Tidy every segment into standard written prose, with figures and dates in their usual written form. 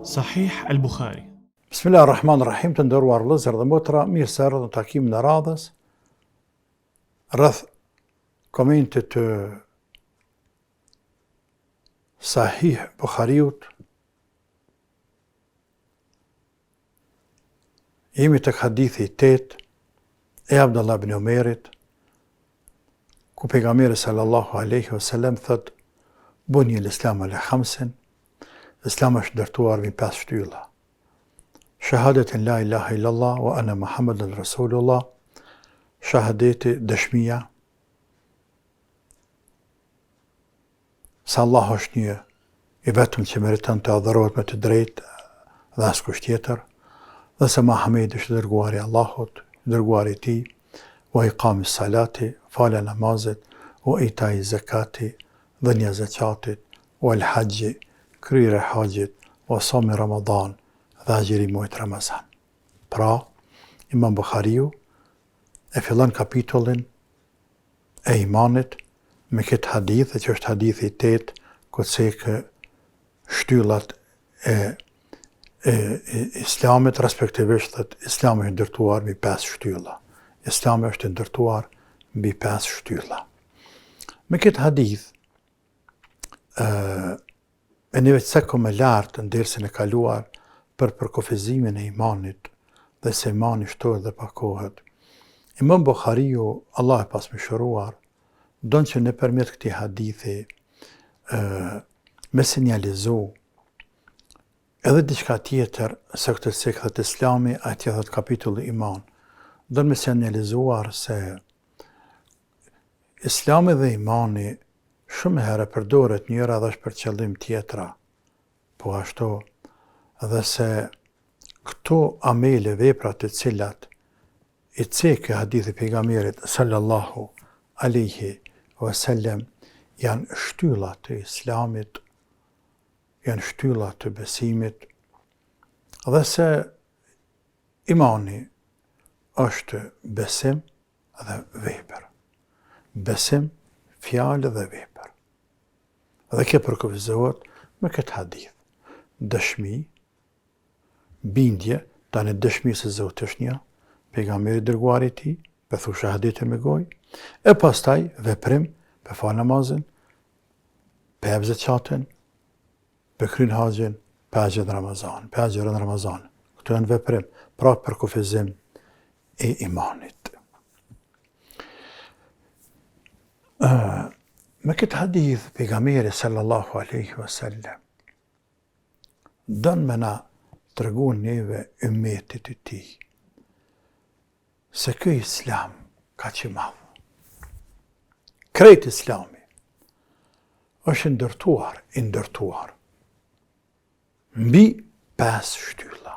Sahih al-Bukhari. Bismillahirrahmanirrahim, të nderuar vëllezër dhe motra, mirë se erdhët në takimin e radhës rreth komentit të Sahih Bukhariut. Jemi tek hadithi 8 e Abdullah ibn Umerit, ku pejgamberi sallallahu alaihi wasallam thot: "Buni al-Islam ala khamsin", Islami është ndërtuar mbi 5 shtylla. Shahadetin la ilaha illallah wa anna Muhammadan Rasulullah, shahadeti, dëshmia se Allah është një i vetëm që meriton të adhurohet me të drejtë dhe askush tjetër, dhe se Muhamedi është dërguari i Allahut, dërguari i tij, wa iqamis salati, falja namazit, wa itai zakati, dhënia zakatit, wal hajji, kryerja e haxhit, wa sami Ramadan, dhe agjëri muajit Ramazan. Pra, Imam Bukhariu e fillon kapitullin e imanit me këtë hadith, që është hadithi 8, ku cekë shtyllat e Islamit, respektivisht thot Islami është ndërtuar mbi 5 shtylla. Islami është ndërtuar mbi 5 shtylla. Me këtë hadith e neve të cekëm e lartë në dersën e kaluar për përkufizimin e imanit dhe se imani shtohet dhe pakohet. Imam Bukhariu, Allah e pasmëshiruar, don që nëpërmjet këtij hadithi me sinjalizu edhe diçka tjetër se këtë sekhet Islami, atje thot kapitulli iman. Don me sinjalizuar se Islami dhe imani shumë herë përdoret njëra dhe është për qëllim tjetra, po ashtu dhe se këto amele, vepra të cilat i cekë hadithi pejgamberit sallallahu alaihi wasallam janë shtylla të Islamit, janë shtylla të besimit, dhe se imani është besim dhe vepër. Besim, fjalë dhe vepër. Dhe kjo përkufizohet me këtë hadith. Dëshmi, bindje, tani dëshmi se Zoti është një, pejgamberi dërguari i tij, për thu shahadetin me gojë, e pastaj veprim, për fal namazin, për jep zakatin, për kryen haxhin, për haxhin Ramazan, për haxhin Ramazan. Këto janë veprim, pra përkufizim e imanit. Me këtë hadith, pejgamberi sallallahu alaihi wasallam don me na treguar neve ummetit e tij se ky Islam ka që madh. Krejt Islami është ndërtuar mbi 5 shtylla.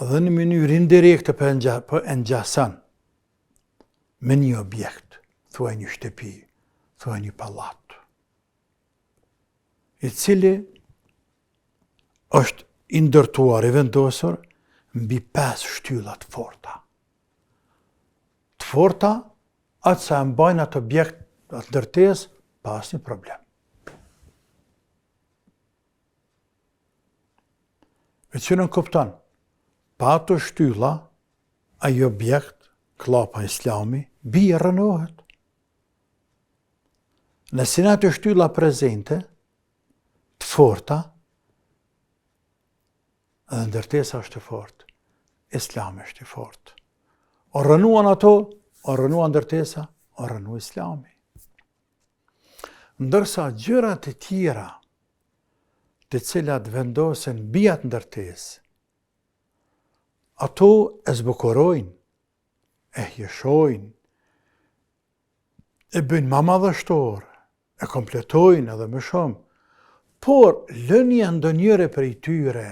Dhe në mënyrë indirekte po e ngjason me një objekt, thuaj një shtëpi, thuaj një pallat, i cili është i ndërtuar, i vendosur mbi 5 shtylla të forta. Të forta, atë sa e mbajnë atë objekt, atë ndërtesë, pa asnjë problem. E që në kupton, pa ato shtylla, ai objekt, klapa Islami, bie rënohet. Nëse ato shtylla prezente, të forta, dhe ndërtesa është e fortë, Islami është i fortë. O rënuan ato, o rënuan ndërtesa, o rënu Islami. Ndërsa gjërat e tjera, të cilat vendosen mbi atë ndërtesë, ato e zbukurojnë, e hjeshojnë, e bëjnë më madhështor, e kompletojnë edhe më shumë, por lënia ndonjëre prej tyre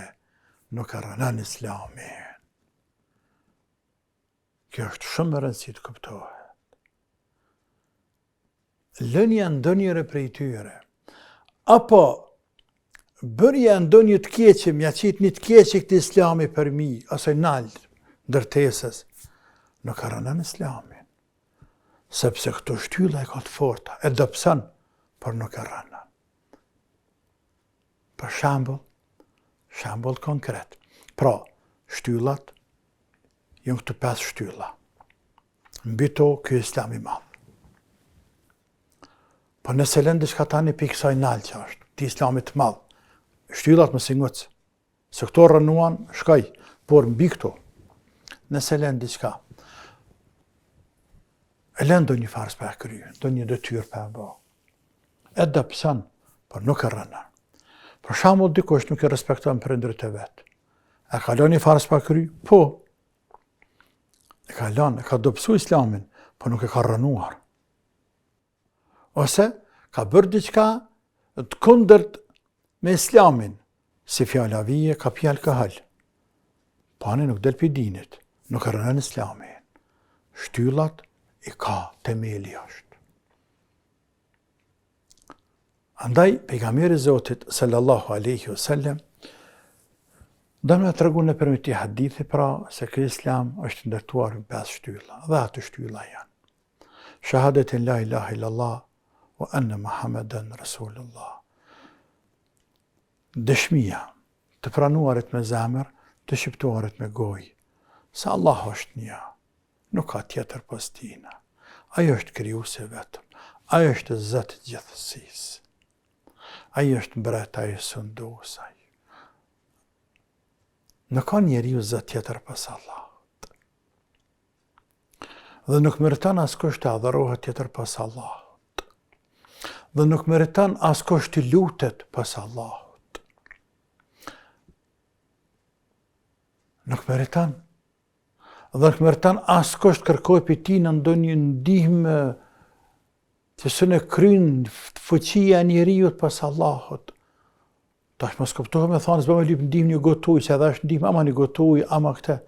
nuk e rënon Islamin. Kjo është shumë e rëndësishme të kuptohet. Lënia ndonjëre prej tyre, apo bërja ndonjë të keqe, mja qitë një të keqe këtë Islami për mi, ose nalë ndërtesës, nuk e rënon Islamin. Sepse këto shtylla e ka të forta, e dopson, por nuk e rënon. Për shembull konkret. Pra, shtyllat, janë këtu 5 shtylla. Mbi to, ky Islam i madh. Po nëse lën diçka tani pikë kësaj nalë që është, ti Islamit të madh, shtyllat më singuc, se këto rënuan, shkoj, por mbi këto, nëse lën diçka, e lën do një farës për e krye, do një detyrë për e bë. E dëpson, por nuk e rënon. Për shembull, dikush nuk e respekton prindërit e vet. E ka lënë një farës për e krye? Po. E ka dobësu Islamin, po nuk e ka rënuar. Ose ka bërë diçka të kundërt me Islamin, si fjala vije, ka pi alkohol. Pani nuk del pi dinit, nuk e rënon Islamin. Shtyllat i ka, temeli është. Andaj, pejgamberi Zotit, sallallahu alaihi wasallam, do me tregu në përmjet i hadithi, pra se ky Islam është ndërtuar në 5 shtylla, dhe ato shtylla janë. Shahadetin la ilaha illallah, wa anna Muhammeden Rasulullah. Dëshmia të pranuarit me zemër, të shqiptuarit me gojë, se Allah është një, nuk ka tjetër pas tina. Ajo është krijuesi vetëm, ajo është Zoti i gjithësisë. Ai është mbreta e sundosaj. Nuk ka njeriu Zot tjetër pas Allahut. Dhe nuk meriton askush të adhurohet tjetër pas Allahut. Dhe nuk meriton askush të lutet pas Allahut. Nuk meriton. Dhe nuk meriton askush të kërkoj për ti në ndonjë ndihmë që së në krynë fuqia njeriut pas Allahut. Tash mos kuptohem e thonë, s'bë me lyp ndihmë një gotuj, që edhe është ndihmë ama një gotuj, ama këte.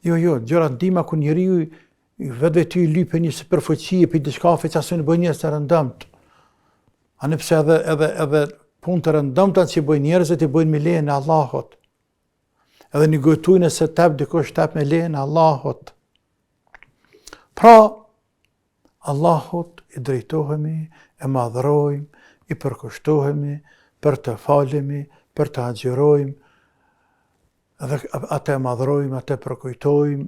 Jo, gjëra ndihma ku njeriu vetë ty lype një super fuqie, për diçkafe që asë në bëjnë njerëz të rëndëmt. A nëpse edhe punë të rëndëmta që i bëjnë njerëzit, i bëjnë me lejen e Allahut. Edhe një gotuj nëse tep dikush tep me lejen e Allahut. Pra, Allahut i drejtohemi, e madhrojmë, i përkushtohemi, për të falemi, për të agjërojmë, edhe atë e madhrojmë, atë e përkujtojmë,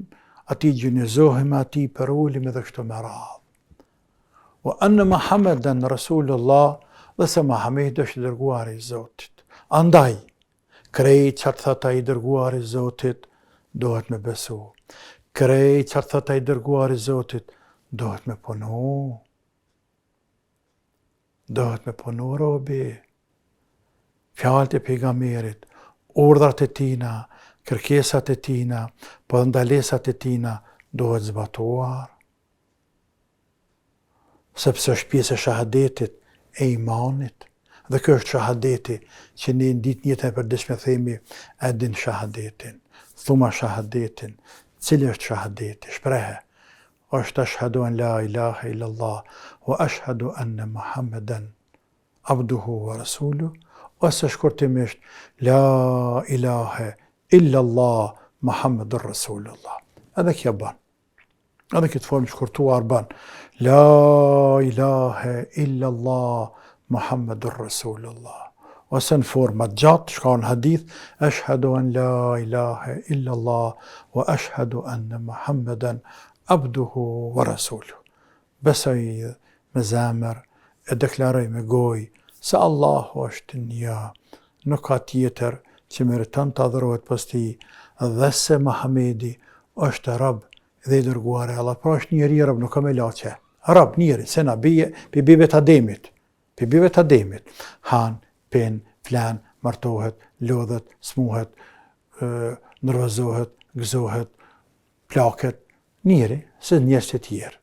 ati gjinizohemi, ati i përulim edhe kështu me radhë. Wa anna Muhammeden Rasulullah, dhe se Muhammed është i dërguari i Zotit. Andaj, krejt që të thata i dërguari i Zotit, dohet me besu. Krejt që të thata i dërguari i Zotit, dohet me punu. Dohet me punu, robi. Fjalët e pejgamberit, urdhrat e tina, kërkesat e tina, po ndalesat e tina, dohet zbatuar. Sepse është pjesë e shahadetit, e imanit. Dhe kjo është shahadeti, që ne në ditë njëtën e përdeshme themi, e din shahadetin, thuma shahadetin, cili është shahadeti, shprehe. është ashhadu an la ilaha illallah, wa ashhadu anna Muhammeden abduhu wa rasuluhu, ose shkurtimisht, la ilaha illallah Muhammedur Rasulullah. Edhe kjo ban. Edhe këtë formë shkurtuar ban. La ilaha illallah Muhammedur Rasulullah. Ose në formë të gjatë, shka në hadith, ashhadu an la ilaha illallah wa ashhadu anna Muhammeden abduhu wa rasuluhu. Besoj me zemër, e deklaroj me gojë, se Allahu është një, nuk ka tjetër që meriton të adhurohet pas tij, dhe se Muhamedi është rob dhe i dërguar e Allah. Pra është njeri rob, nuk ka me laçe. Rob njeri, se na bie, pi bive të Ademit. Pi bive të Ademit. Han, pen, flan, martohet, lodhet, smuhet, nervozohet, gëzohet, plaket. Njeri, se njerëz të tjerë.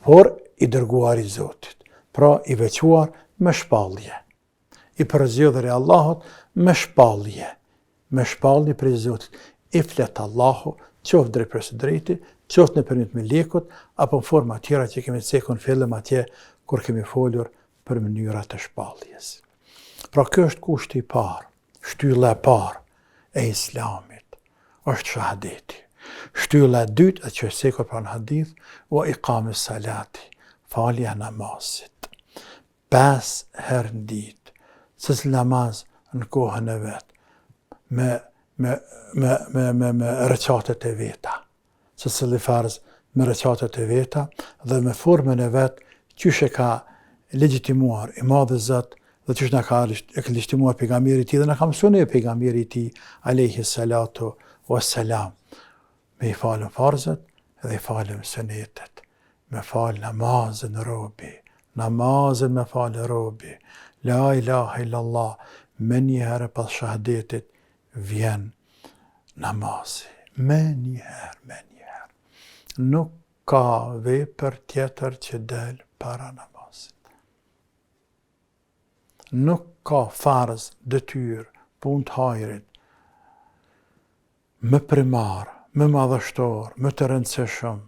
Por i dërguar i Zotit. Pra i veçuar me shpallje. I përzgjedhur i Allahut me shpallje. Me shpallje prej Zotit. I flet Allahu, qoftë drejt për së drejti, qoftë nëpërmjet melekut, apo në forma tjera që kemi cekun fillim atje kur kemi folur për mënyrat e shpalljes. Pra kjo është kushti i parë, shtylla e parë e Islamit, është shahadeti. Shtylla e dytë, që është cekur për në hadith, wa iqamis salati, falja namazit. 5 herë në ditë, secili namaz në kohën e vet, me recitatet e veta. Secili farz me recitatet e veta dhe me formën e vet, qysh e ka legjitimuar i Madhi Zot dhe qysh na ka legjitimuar pejgamberi i tij dhe na ka mësuar pejgamberi i tij alayhi salatu wassalam. Me i falën farzët dhe i falën sunetet. Me falë namazën robi. Namazën me falë robi. La ilaha illallah. Me një herë pas shahadetit vjen namazi. Me një herë. Nuk ka vepër tjetër që del para namazit. Nuk ka farz, detyrë, punë të hajrit, më primar, më madhështor, më të rëndësishëm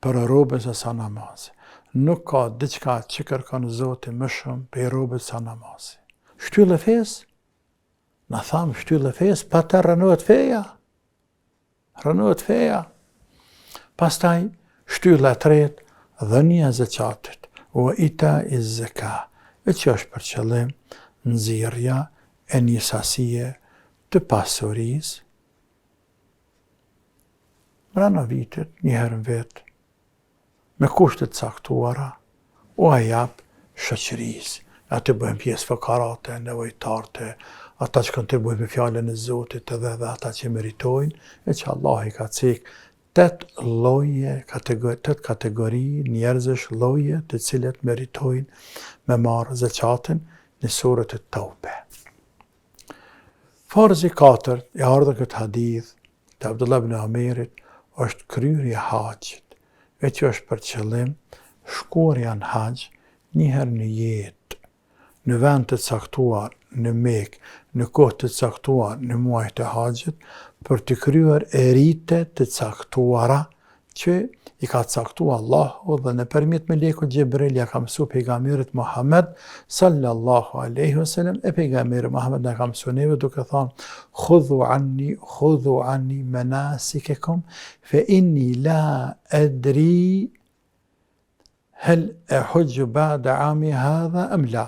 për robën se sa namazi. Nuk ka diçka që kërkon Zoti më shumë për robën se sa namazi. Shtyllë e fesë? Na thamë shtyllë e fesë, pa të rënohet feja. Rënohet feja. Pastaj, shtylla e tretë, dhënia e zakatit, o ita i zaka, e që është për qëllim nxjerrja e një sasie të pasurisë brenda vitit, një herë në vit, me kushte të caktuara, o a jap shoqërisë. Atë bëjmë pjesë fukarate, nevojtartë, ata që kontribuojnë me fjalën e Zotit edhe ata që meritojnë, e që Allah i ka cekë 8 lloje, 8 kategori njerëzish, lloje të cilët meritojnë me marrë zakatin në surën At-Tauba. Farzi 4, i ardhur këtë hadith të Abdullah ibn Amirit, është kryerja e haxhit, e që është për qëllim shkuarja në haxh një herë në jetë, në vend të caktuar në Mekë, në kohë të caktuar në muajt e haxhit, për të kryer rite të caktuara që i ka caktuar Allahu dhe nëpërmjet melekut Xhibril ja ka mësuar pejgamberit Muhammed sallallahu alaihi wasallam, e pejgamberi Muhammed na ka mësuar neve duke thënë khudhu anni manasikakum fa inni la adri hal ahujju ba'da 'ami hadha am la.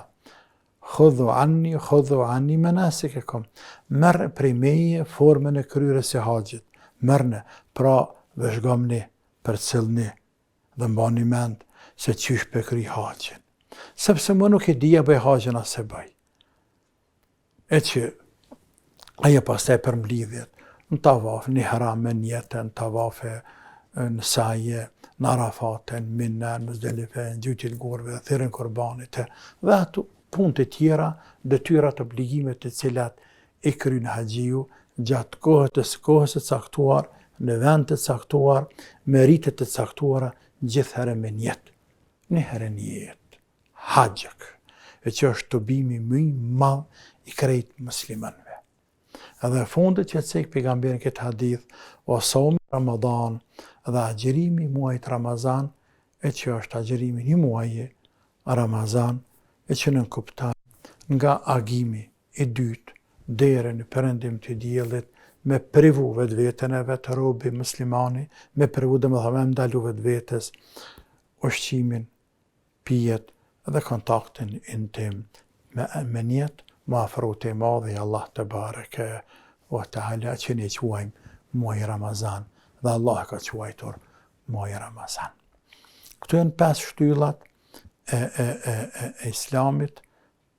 Khudhu anni manasikakum. Merr prej meje formën e kryerjes së haxhit. Merrni, pra vëzhgomni, përcjellni dhe mbani mend se çysh pe kry haxhin. Sepse më nuk e dija bëj haxhin as e bëj. E që ajo pastaj për mblidhjet, në tavaf, në ihram, në niyete, në tavafe, në saje, në Arafate, në Mina, në Muzdalife, në gjyqjet e gorëve, thirrjen e qurbanit dhe ato punë të tjera, detyrat, obligimet të cilat i kryen haxhiu gjatë kohës së caktuar, në vend të caktuar, me rite të caktuara, gjithherë me niyet. Një herë në jetë, haxhik, e që është dobimi më i madh i krejt muslimanëve. Edhe fundit që cek pejgamberi këtë hadith, o saumi Ramadan dhe agjërimi muajit Ramazan, e që është agjërimi një muaji Ramazan, e që nënkupton nga agimi i dytë deri në perëndim të diellit, me privu vetveten e vet robi muslimani, me privu domethënë ndalu vetvetes ushqimin, pijet dhe kontaktin intim me niyet, me afrote madhe i Allah te bareke wa taala që ne quajmë muaj Ramazan dhe Allah ka quajtur muaj Ramazan. Këto janë 5 shtyllat e islamit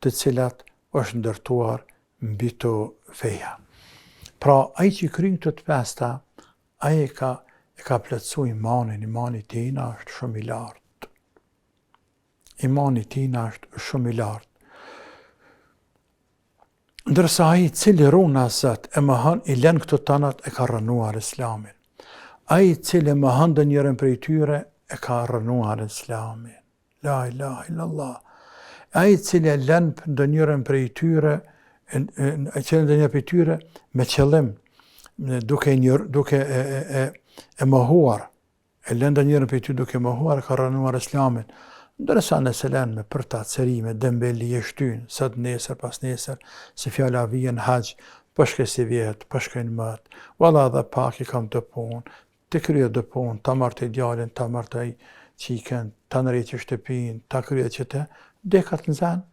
të cilat është ndërtuar mbi to feja. Pra, ai që kryen këto të 5-ta, ai e ka plotësu imanin, imani tina është shumë i lartë. Imani tina është shumë i lartë. Ndërsa ai cili runa Zot e mohon i lën këto tanat e ka rënuar islamin. Ai cili mohon ndonjërin prej tyre e ka rënuar islamin. La ilaha illallah. Ai cili lën ndonjërin prej tyre me qëllim, duke e mohuar, e lën ndonjërin prej tyre duke mohuar, ka rënuar islamin. Ndërsa nëse lën me përtacërime, dembeli e shtyn, sot nesër pas nesër, se fjala vjen haxh, po shkoj si vjet, po shkoj në mët, valla dhe pak i kam të punë, të krye të punë, ta marr të djalin, ta marr të çikën, ta nërejtë shtëpinë, ta krye që të, dekat në zanë.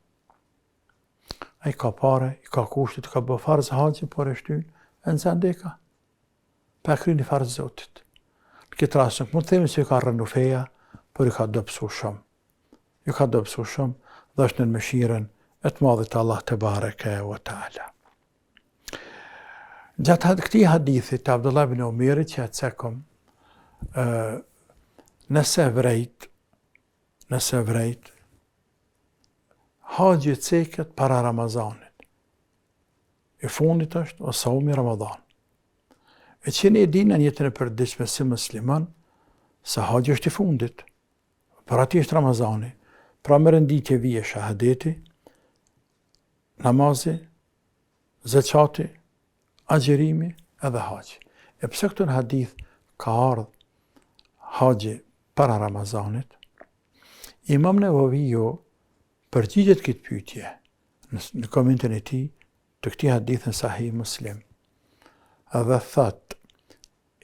ai ka pare, i ka kushtet, ka bë farz haxhi, por e shtyn, e në zandeka. Pa kry një farz Zotit. Në këtë rast nuk mund të themi se i ka rënë feja, por i ka dobësu shumë. I ka dobësu shumë, dhe është në mëshirën e të madhit Allah te bareke ve taala. Gjatë këtij hadithi të Abdullah ibn Umerit që cekëm, nëse vrejt, haxhi ceket para Ramazanit. I fundit është o saumi Ramazan. E që ne e dinë në jetën e përditshme si musliman, se haxhi është i fundit. Për ati është Ramazani. Pra më rënditje vije shahadeti, namazi, zeqati, agjerimi edhe haxhi. E pse këtu në hadith ka ardhur haxhi para Ramazanit, Imam Nevaviu përgjigjet këtë pyetje në komentin e tij të këtij hadithi në Sahih Muslim. Edhe thot,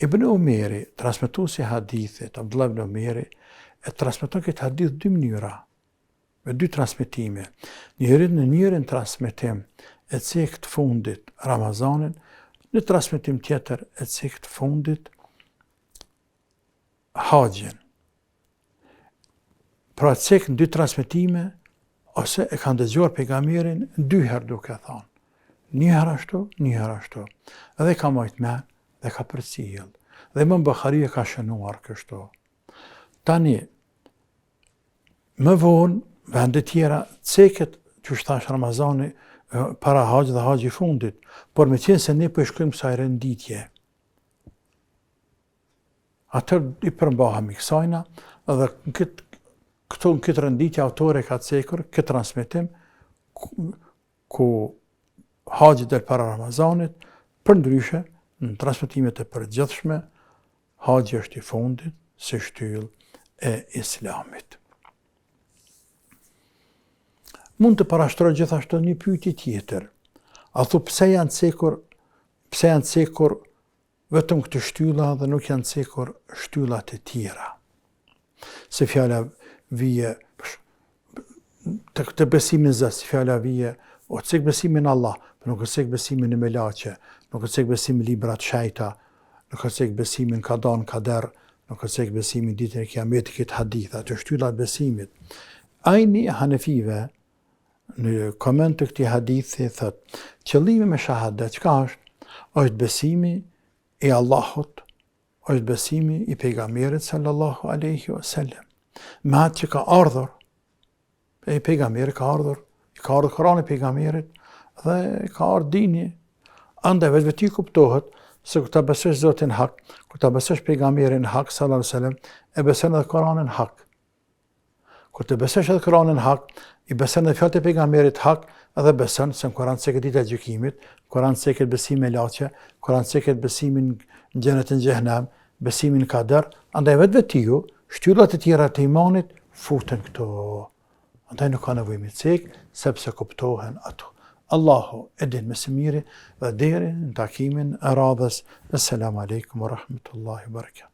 Ibn Umeri, transmetuesi i hadithit, Abdullah ibn Umeri, e transmeton këtë hadith dy mënyra, me dy transmetime. Njërin transmetim e cekë të fundit Ramazanin, në transmetim tjetër e cekë të fundit haxhin. Pra cekë në dy transmetime, ose e kanë dëgjuar pejgamberin dy herë duke thënë. Një herë ashtu. Edhe ka marrë me dhe ka përcjell. Dhe Imam Buhariu ka shënuar kështu. Tani, më vonë, vende tjera, ceket që thash Ramazani para haxhit dhe haxhi fundit, por me qenë se ne po i shkojmë kësaj renditje. Atër i përmbahemi kësajna, dhe në këtë renditje autore ka cekur, këtë transmetim, ku haxhi del para Ramazanit, për ndryshe, në transmetimet e përgjithshme, haxhi është i fundit, si shtyllë e Islamit. Mund të parashtroj gjithashtu një pyetje tjetër. A thu pse janë cekur vetëm këtë shtylla dhe nuk janë cekur shtyllat e tjera? Se fjala vije të besimin zë, se fjala vije o cek besimin Allah, për nuk cek besimin në melaqe, nuk cek besimin libra të shejta, nuk cek besimin kadan, kader, nuk cek besimin ditën e kiametit, këtë haditha, të shtyllat besimit. Ajni hanefive, në koment të këtij hadithi thot, qëllimi me shahadet çka është? Është besimi i Allahut, është besimi i pejgamberit sallallahu alaihi wasallam. Me atë që ka ardhur, e pejgamberi ka ardhur Kurani i pejgamberit dhe ka ardhur dini. Andaj vetë kuptohet se kur ta besosh Zotin hak, kur ta besosh pejgamberin hak sallallahu alaihi wasallam, e beson edhe Kur'anin hak. Kur të besosh edhe Kur'anin hak, i beson edhe fjalët e pejgamberit hak, edhe beson se në Kur'an ceket dita e gjykimit, Kur'an ceket besimin e laçe, Kur'an ceket besimin në xhenet e xhehenam, besimin në kader, andaj vetë shtyllat e tjera të imanit futen këto. Andaj nuk ka nevojë me cek, sepse kuptohen ato. Allahu e din më së miri dhe deri në takimin e radhës. Assalamu alaikum wa rahmatullahi wa barakatuh.